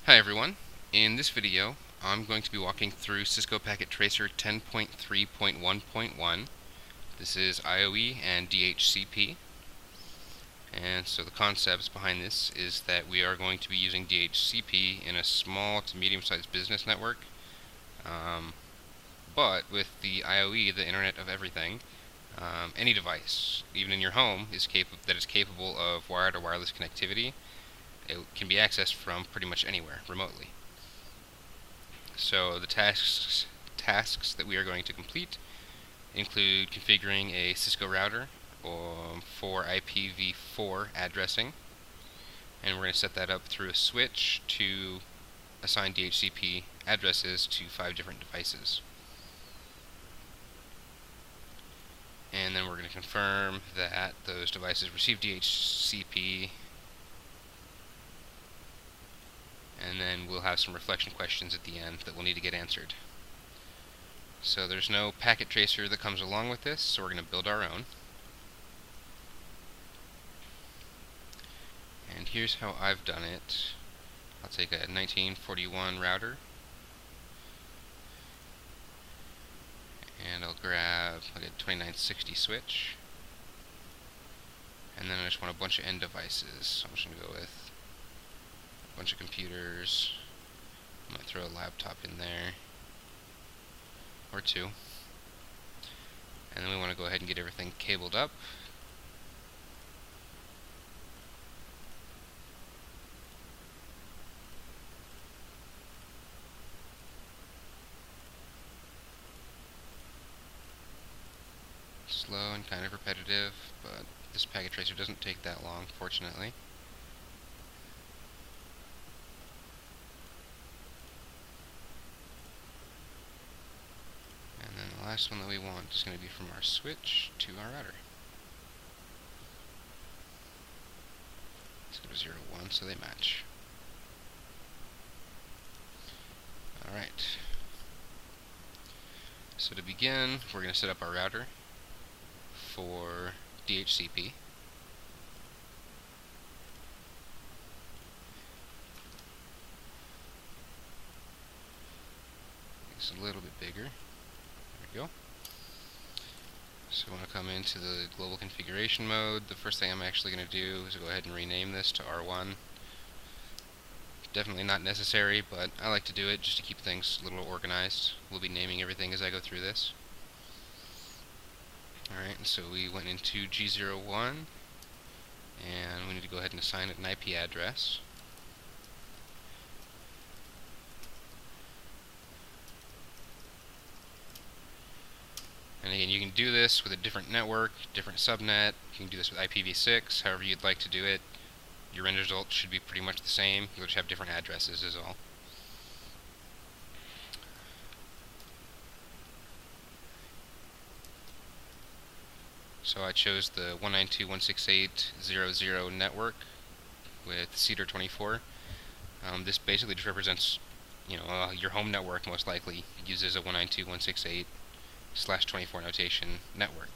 Hi everyone. In this video, I'm going to be walking through Cisco Packet Tracer 10.3.1.1. This is IoE and DHCP. And so the concepts behind this is that we are going to be using DHCP in a small to medium-sized business network. But with the IoE, the Internet of Everything, any device, even in your home, that is capable of wired or wireless connectivity. It can be accessed from pretty much anywhere, remotely. So the tasks that we are going to complete include configuring a Cisco router for IPv4 addressing, and we're going to set that up through a switch to assign DHCP addresses to 5 different devices. And then we're going to confirm that those devices receive DHCP, and then we'll have some reflection questions at the end that we'll need to get answered. So there's no packet tracer that comes along with this, so we're going to build our own. And here's how I've done it. I'll take a 1941 router, and I'll get a 2960 switch, and then I just want a bunch of end devices, so I'm just going to go with a bunch of computers. I might throw a laptop in there, or 2. And then we want to go ahead and get everything cabled up. Slow and kind of repetitive, but this packet tracer doesn't take that long, fortunately. And then the last one that we want is going to be from our switch to our router. Let's go to 0, 1 so they match. Alright. So to begin, we're going to set up our router for DHCP. It's a little bit bigger. There we go. So when I come into the global configuration mode, the first thing I'm actually going to do is go ahead and rename this to R1. Definitely not necessary, but I like to do it just to keep things a little organized. We'll be naming everything as I go through this. Alright, so we went into G01, and we need to go ahead and assign it an IP address. And again, you can do this with a different network, different subnet. You can do this with IPv6, however you'd like to do it. Your end result should be pretty much the same. You'll just have different addresses is all. So I chose the 192.168.0.0 network with Cedar 24. This basically just represents, your home network most likely uses a 192.168/24 notation network.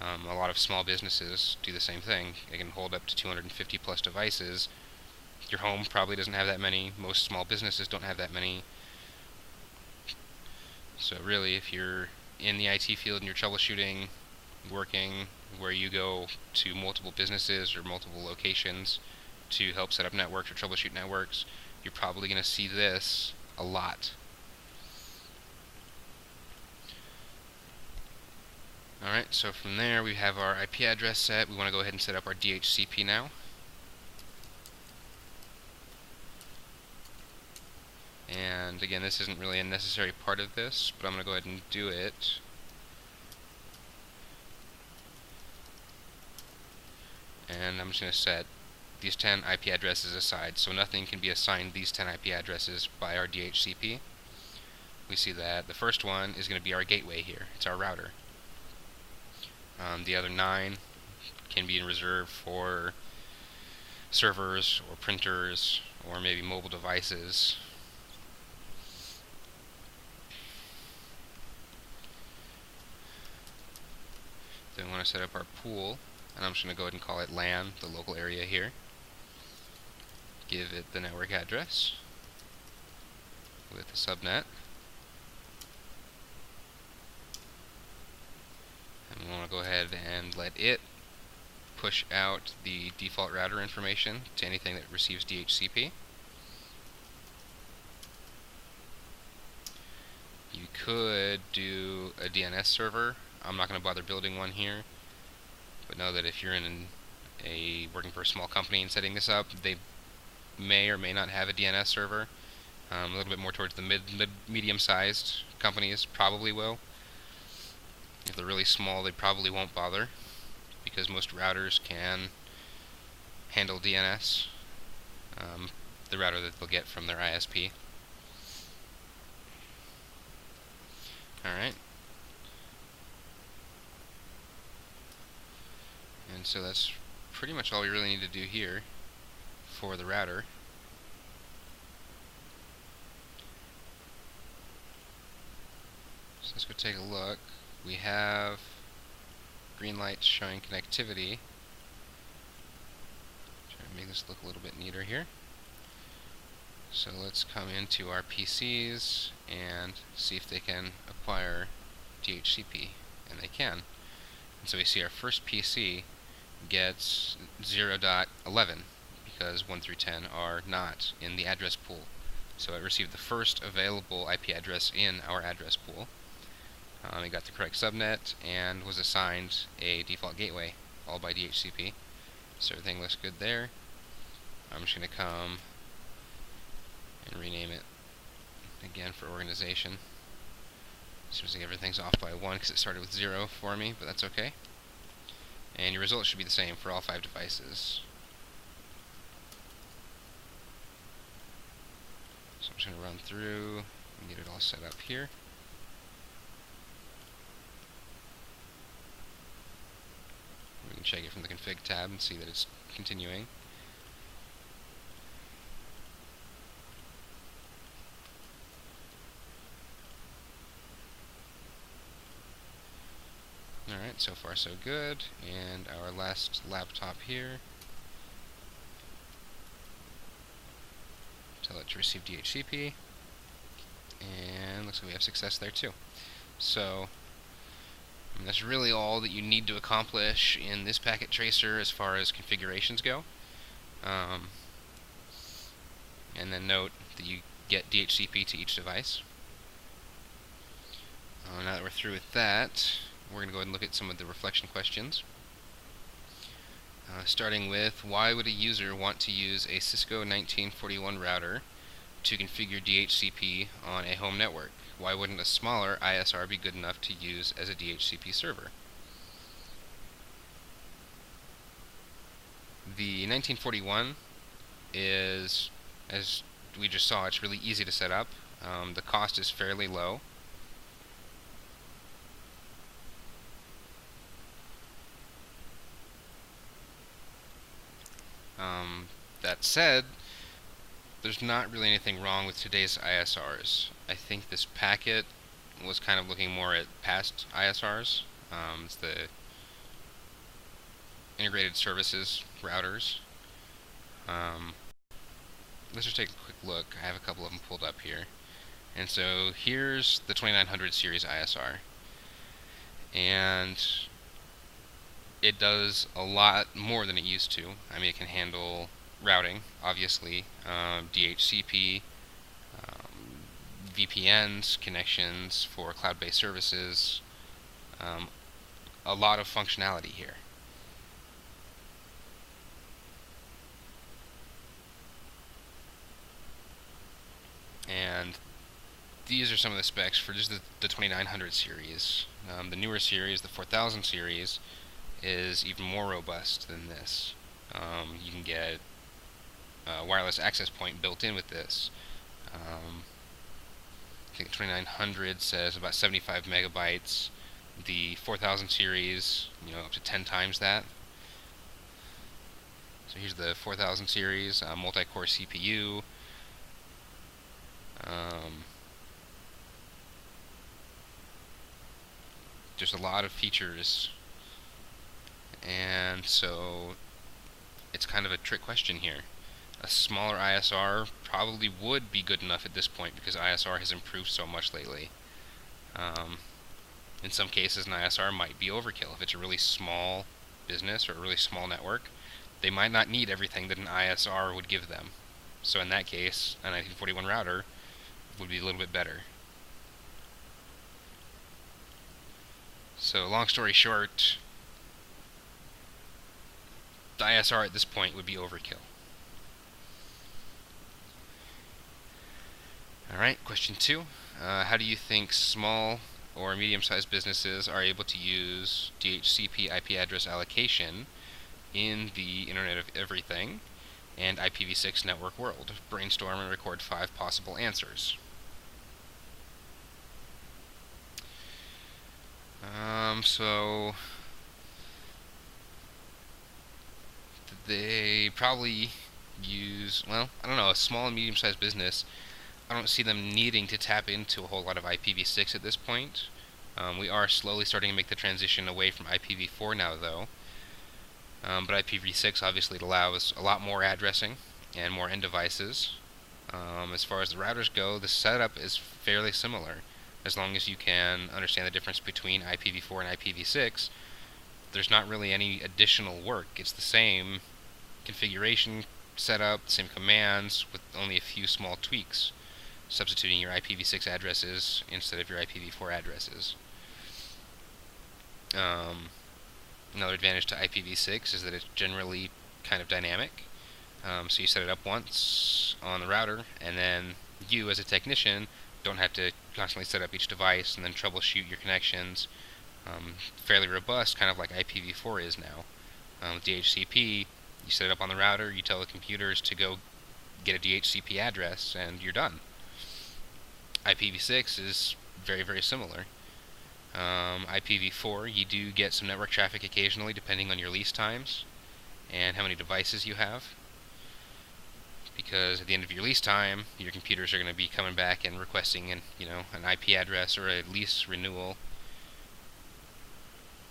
A lot of small businesses do the same thing. They can hold up to 250 plus devices. Your home probably doesn't have that many. Most small businesses don't have that many. So really, if you're in the IT field and you're troubleshooting, working where you go to multiple businesses or multiple locations to help set up networks or troubleshoot networks, you're probably going to see this a lot. Alright, so from there we have our IP address set. We want to go ahead and set up our DHCP now. And again, this isn't really a necessary part of this, but I'm going to go ahead and do it. And I'm just going to set these 10 IP addresses aside, so nothing can be assigned these 10 IP addresses by our DHCP. We see that the first one is going to be our gateway here. It's our router. The other 9 can be in reserve for servers or printers or maybe mobile devices. Then we want to set up our pool, and I'm just going to go ahead and call it LAN, the local area here. Give it the network address. with the subnet. And we want to go ahead and let it push out the default router information to anything that receives DHCP. You could do a DNS server. I'm not going to bother building one here, but know that if you're working for a small company and setting this up, they may or may not have a DNS server. A little bit more towards the medium-sized companies probably will. If they're really small, they probably won't bother, because most routers can handle DNS, the router that they'll get from their ISP. Alright. And so that's pretty much all we really need to do here for the router. So let's go take a look. We have green lights showing connectivity. Try to make this look a little bit neater here. So let's come into our PCs and see if they can acquire DHCP, and they can. And so we see our first PC gets 0.11 because 1 through 10 are not in the address pool. So it received the first available IP address in our address pool. It got the correct subnet and was assigned a default gateway, all by DHCP. So everything looks good there. I'm just going to come and rename it again for organization. Seems like everything's off by 1 because it started with 0 for me, but that's okay. And your results should be the same for all 5 devices. So I'm just going to run through and get it all set up here. We can check it from the config tab and see that it's continuing. Alright, so far so good. And our last laptop here. Tell it to receive DHCP. And looks like we have success there too. So that's really all that you need to accomplish in this packet tracer as far as configurations go. And then note that you get DHCP to each device. Now that we're through with that, we're going to go ahead and look at some of the reflection questions. Starting with, why would a user want to use a Cisco 1941 router to configure DHCP on a home network? Why wouldn't a smaller ISR be good enough to use as a DHCP server? The 1941 is, as we just saw, it's really easy to set up. The cost is fairly low. That said, there's not really anything wrong with today's ISRs. I think this packet was kind of looking more at past ISRs. It's the integrated services routers. Let's just take a quick look. I have a couple of them pulled up here. And so here's the 2900 series ISR. And it does a lot more than it used to. I mean, it can handle routing, obviously, DHCP, VPNs, connections for cloud-based services, a lot of functionality here. And these are some of the specs for just the 2900 series. The newer series, the 4000 series, is even more robust than this. You can get a wireless access point built in with this. I think 2900 says about 75 megabytes. The 4000 series, up to 10 times that. So here's the 4000 series, multi-core CPU. There's a lot of features, and so it's kind of a trick question here. A smaller ISR probably would be good enough at this point because ISR has improved so much lately. In some cases, an ISR might be overkill. If it's a really small business or a really small network, they might not need everything that an ISR would give them. So in that case, a 1941 router would be a little bit better. So long story short, the ISR at this point would be overkill. Alright, question 2. How do you think small or medium-sized businesses are able to use DHCP IP address allocation in the Internet of Everything and IPv6 network world? Brainstorm and record 5 possible answers. So they probably use, well, I don't know, a small and medium-sized business. I don't see them needing to tap into a whole lot of IPv6 at this point. We are slowly starting to make the transition away from IPv4 now, though. But IPv6 obviously allows a lot more addressing and more end devices. As far as the routers go, the setup is fairly similar. As long as you can understand the difference between IPv4 and IPv6, there's not really any additional work. It's the same configuration setup, same commands, with only a few small tweaks, substituting your IPv6 addresses instead of your IPv4 addresses. Another advantage to IPv6 is that it's generally kind of dynamic. So you set it up once on the router, and then you, as a technician, don't have to constantly set up each device and then troubleshoot your connections. Fairly robust, kind of like IPv4 is now. With DHCP, you set it up on the router, you tell the computers to go get a DHCP address, and you're done. IPv6 is very, very similar. IPv4, you do get some network traffic occasionally, depending on your lease times and how many devices you have. Because at the end of your lease time, your computers are going to be coming back and requesting an IP address or a lease renewal.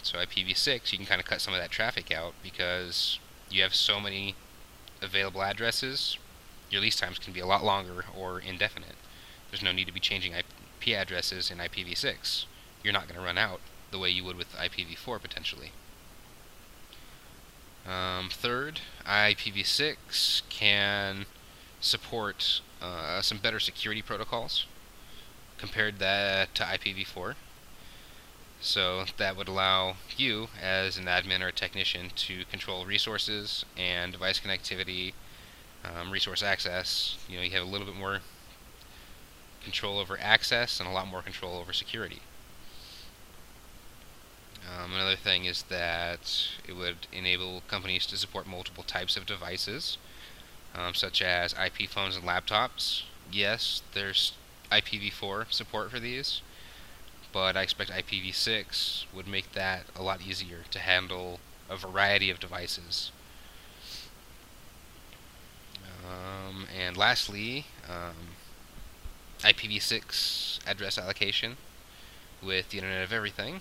So IPv6, you can kind of cut some of that traffic out because you have so many available addresses. Your lease times can be a lot longer or indefinite. There's no need to be changing IP addresses in IPv6. You're not going to run out the way you would with IPv4 potentially. Third, IPv6 can support some better security protocols compared to IPv4. So that would allow you, as an admin or a technician, to control resources and device connectivity, resource access. You have a little bit more control over access and a lot more control over security. Another thing is that it would enable companies to support multiple types of devices, such as IP phones and laptops. Yes, there's IPv4 support for these, but I expect IPv6 would make that a lot easier to handle a variety of devices. And lastly, IPv6 address allocation with the Internet of Everything.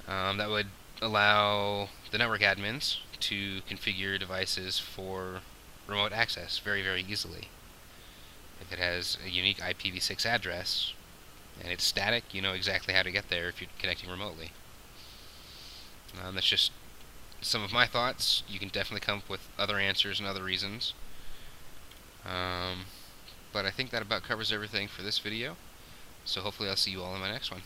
That would allow the network admins to configure devices for remote access very, very easily. If it has a unique IPv6 address and it's static, you know exactly how to get there if you're connecting remotely. That's just some of my thoughts. You can definitely come up with other answers and other reasons. But I think that about covers everything for this video. So hopefully I'll see you all in my next one.